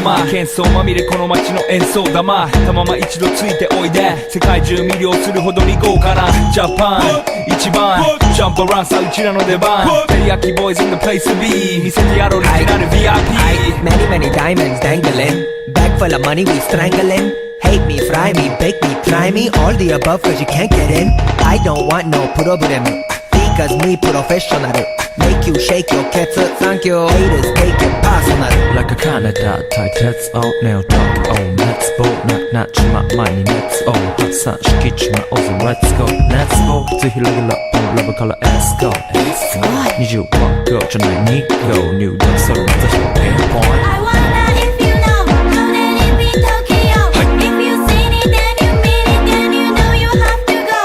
ま喧騒まみれこの街の演奏玉たまま一度ついておいで世界中魅了するほどに豪華なジャパン一番ジャンプアランさうちらの出番テリヤキボーイズ in the place to be 見せてやろうリジナル VIP Many many diamonds dangling Bag full of money we strangling Hate me, fry me, bake me, try me All the above cause you can't get in I don't want no problem Because me professional Make you shake your cats Thank you Haters take it personal Like a Canada tight heads out now talk oh let's go not 치마 많이 let's go 항상 시키지마 어서 let's go let's go 또 힐러힐러 love color let's go let's go need you want go 전화에 니고 new dog 소리 다시 pen point I wonder if you know how that it be Tokyo If you seen it then you mean it then you know you have to go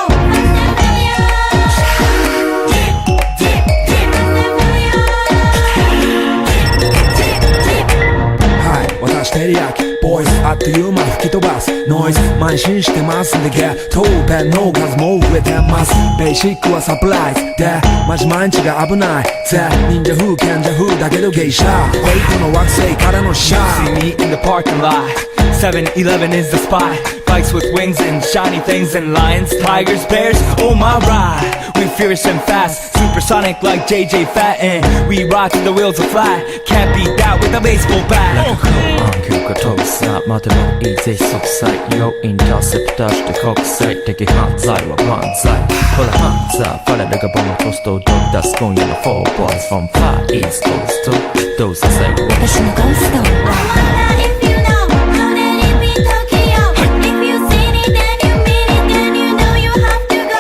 はい私テリヤキボイスあっという間吹き飛ばすノイズ慢心してますんでゲットペンの数も増えてますベーシックはサプライズでマジ毎日が危ないぜ忍者風賢者風だけど芸者ウェイトの惑星からのシャー See me in the parking lot 7-Eleven is the spot Bikes with wings and shiny things and lions, tigers, bears, oh my ride We fierce and fast, supersonic like JJ Fat And we ride till the wheels are flat Can't beat that with a baseball bat 교가 토사 마들로 이제 속삭 요 인터셉터 시대 곡색 되게 한자이와 반자이 콜라 한자 팔레르가 보면 토스도 that's going on the 4 boys from far east coast to those that say 私のゴースト I wonder if you know how that it be Tokyo If you seen it then you mean it then you know you have to go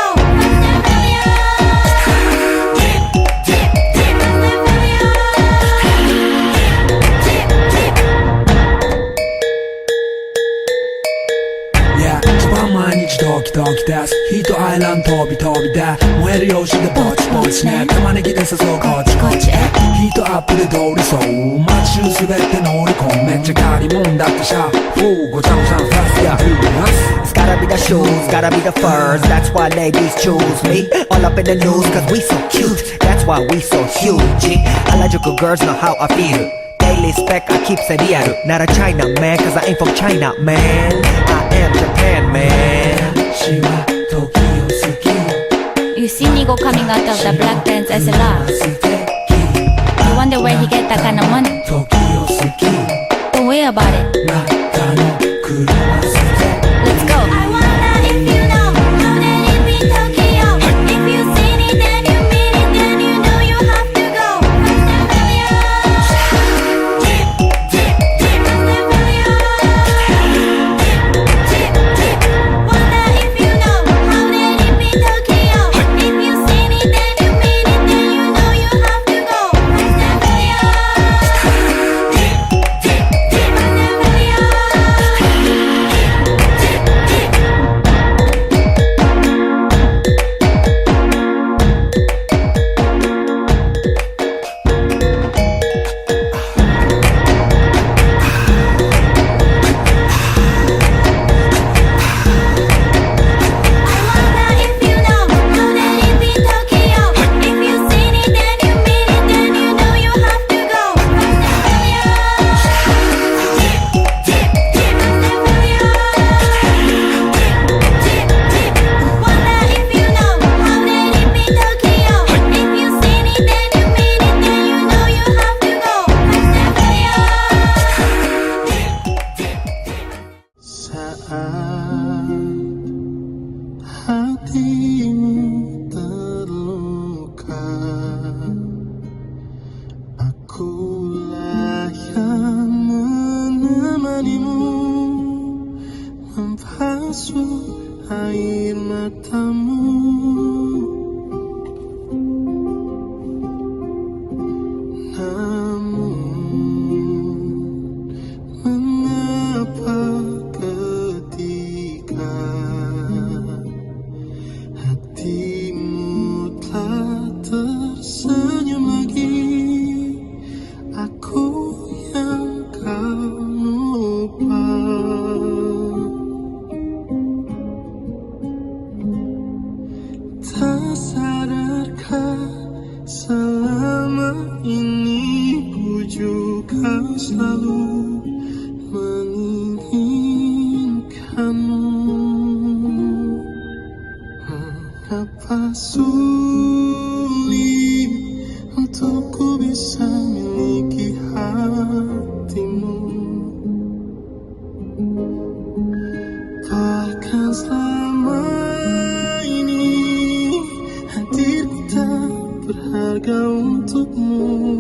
Yeah 一番毎日ドキドキですヒートアイランド飛び飛びで燃えるようしてぼちぼちね玉ねぎで誘うこっちこっちへヒートアップで通りそう街中滑って乗り込むめっちゃ借りもんだってシャフーごちゃごちゃファスやフーナス It's gotta be the shoes, gotta be the furs That's why ladies choose me All up in the news cause we so cute That's why we so huge Harajuku girls know how I feel Daily spec I keep it real Not a China man cause I ain't from China man I am Japan man 私は時を好き You see Nigo coming out of the black pants as a laugh 素敵 You wonder where he get that kind of money 時を好き Don't worry about it 中の車捨て Let's go I wonder if you know how that it be Tokyo If you seen it then you mean it then you know you have to go Wonder if you know how that it be Tokyo If you seen it then you mean it then you know you have to go Bahkan selama ini hadirku tak berharga untukmu.